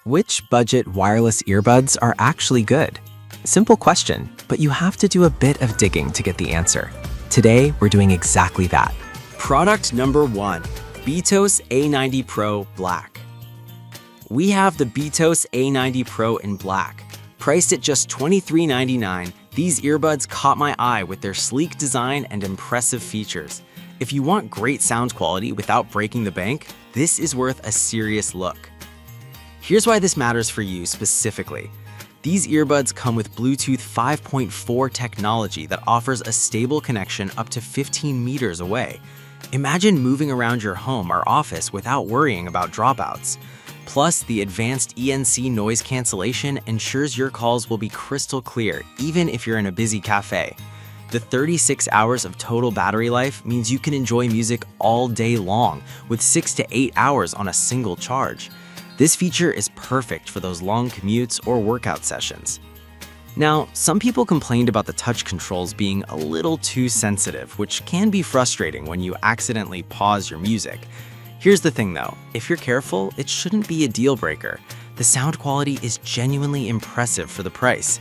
Which budget wireless earbuds are actually good? Simple question, but you have to do a bit of digging to get the answer. Today, we're doing exactly that. Product number 1, Beatos A90 Pro Black. We have the Beatos A90 Pro in black. Priced at just $23.99, these earbuds caught my eye with their sleek design and impressive features. If you want great sound quality without breaking the bank, this is worth a serious look. Here's why this matters for you specifically. These earbuds come with Bluetooth 5.4 technology that offers a stable connection up to 15 meters away. Imagine moving around your home or office without worrying about dropouts. Plus, the advanced ENC noise cancellation ensures your calls will be crystal clear, even if you're in a busy cafe. The 36 hours of total battery life means you can enjoy music all day long, with 6 to 8 hours on a single charge. This feature is perfect for those long commutes or workout sessions. Now, some people complained about the touch controls being a little too sensitive, which can be frustrating when you accidentally pause your music. Here's the thing though, if you're careful, it shouldn't be a deal breaker. The sound quality is genuinely impressive for the price.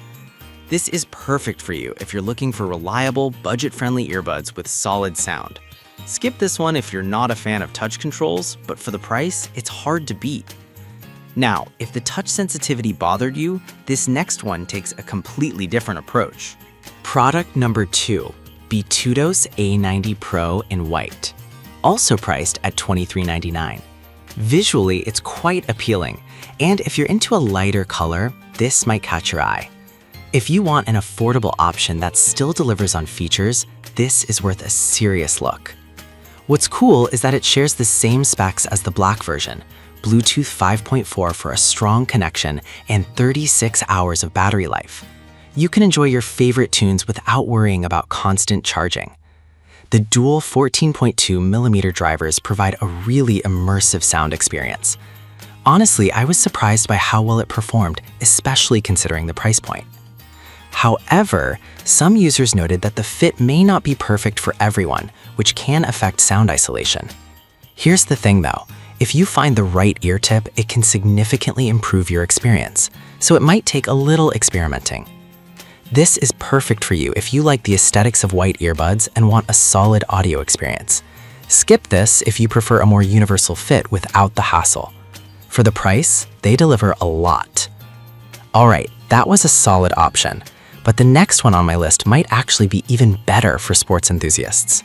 This is perfect for you if you're looking for reliable, budget-friendly earbuds with solid sound. Skip this one if you're not a fan of touch controls, but for the price, it's hard to beat. Now, if the touch sensitivity bothered you, this next one takes a completely different approach. Product number 2, Beatos A90 Pro in white. Also priced at $23.99. Visually, it's quite appealing, and if you're into a lighter color, this might catch your eye. If you want an affordable option that still delivers on features, this is worth a serious look. What's cool is that it shares the same specs as the black version, Bluetooth 5.4 for a strong connection and 36 hours of battery life. You can enjoy your favorite tunes without worrying about constant charging. The dual 14.2mm drivers provide a really immersive sound experience. Honestly, I was surprised by how well it performed, especially considering the price point. However, some users noted that the fit may not be perfect for everyone, which can affect sound isolation. Here's the thing though, if you find the right ear tip, it can significantly improve your experience, so it might take a little experimenting. This is perfect for you if you like the aesthetics of white earbuds and want a solid audio experience. Skip this if you prefer a more universal fit without the hassle. For the price, they deliver a lot. Alright, that was a solid option, but the next one on my list might actually be even better for sports enthusiasts.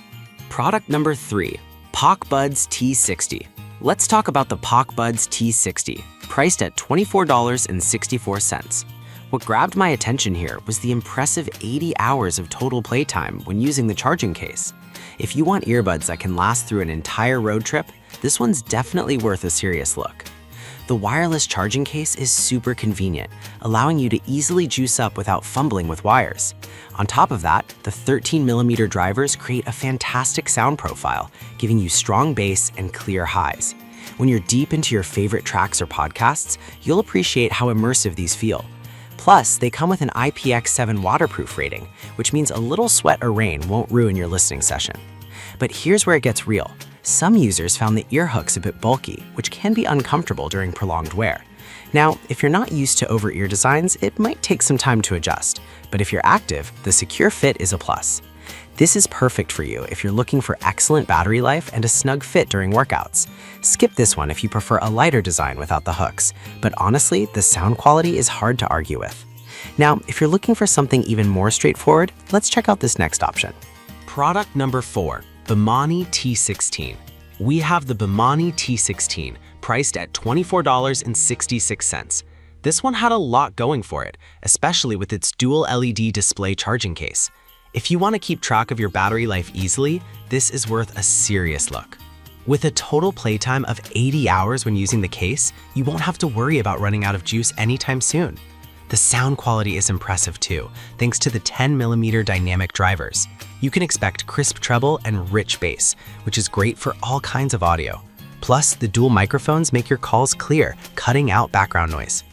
Product number 3, POC T60. Let's talk about the POC T60, priced at $24.64. What grabbed my attention here was the impressive 80 hours of total playtime when using the charging case. If you want earbuds that can last through an entire road trip, this one's definitely worth a serious look. The wireless charging case is super convenient, allowing you to easily juice up without fumbling with wires. On top of that, the 13mm drivers create a fantastic sound profile, giving you strong bass and clear highs. When you're deep into your favorite tracks or podcasts, you'll appreciate how immersive these feel. Plus, they come with an IPX7 waterproof rating, which means a little sweat or rain won't ruin your listening session. But here's where it gets real. Some users found the ear hooks a bit bulky, which can be uncomfortable during prolonged wear. Now, if you're not used to over-ear designs, it might take some time to adjust, but if you're active, the secure fit is a plus. This is perfect for you if you're looking for excellent battery life and a snug fit during workouts. Skip this one if you prefer a lighter design without the hooks, but honestly, the sound quality is hard to argue with. Now, if you're looking for something even more straightforward, let's check out this next option. Product number 4, Bimani T16. We have the Bimani T16, priced at $24.66. This one had a lot going for it, especially with its dual LED display charging case. If you want to keep track of your battery life easily, this is worth a serious look. With a total playtime of 80 hours when using the case, you won't have to worry about running out of juice anytime soon. The sound quality is impressive too, thanks to the 10mm dynamic drivers. You can expect crisp treble and rich bass, which is great for all kinds of audio. Plus, the dual microphones make your calls clear, cutting out background noise.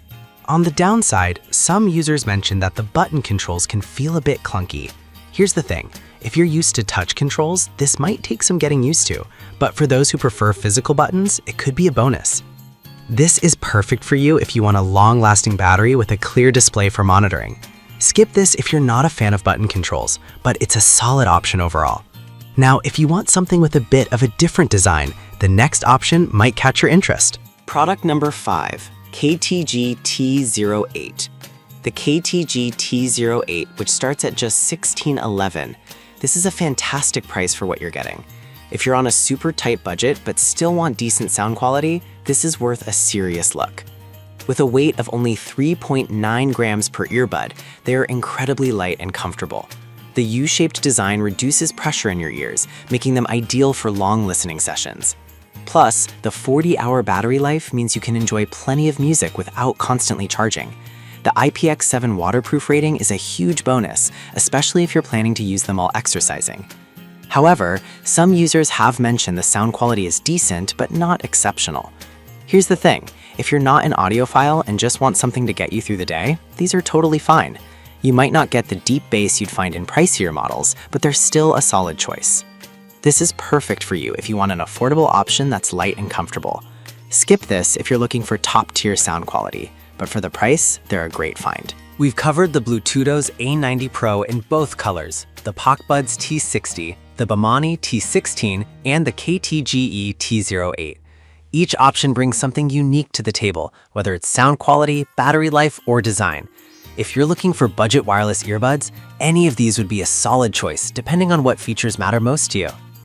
On the downside, some users mentioned that the button controls can feel a bit clunky. Here's the thing, if you're used to touch controls, this might take some getting used to, but for those who prefer physical buttons, it could be a bonus. This is perfect for you if you want a long-lasting battery with a clear display for monitoring. Skip this if you're not a fan of button controls, but it's a solid option overall. Now, if you want something with a bit of a different design, the next option might catch your interest. Product number 5, KTG T08. The KTG T08, which starts at just $16.11. This is a fantastic price for what you're getting. If you're on a super tight budget but still want decent sound quality, this is worth a serious look. With a weight of only 3.9 grams per earbud, they are incredibly light and comfortable. The U-shaped design reduces pressure in your ears, making them ideal for long listening sessions. Plus, the 40-hour battery life means you can enjoy plenty of music without constantly charging. The IPX7 waterproof rating is a huge bonus, especially if you're planning to use them while exercising. However, some users have mentioned the sound quality is decent but not exceptional. Here's the thing, if you're not an audiophile and just want something to get you through the day, these are totally fine. You might not get the deep bass you'd find in pricier models, but they're still a solid choice. This is perfect for you if you want an affordable option that's light and comfortable. Skip this if you're looking for top-tier sound quality, but for the price, they're a great find. We've covered the Bluetooth A90 Pro in both colors, the POCBuds T60, the Bamani T16, and the KTGE T08. Each option brings something unique to the table, whether it's sound quality, battery life, or design. If you're looking for budget wireless earbuds, any of these would be a solid choice, depending on what features matter most to you.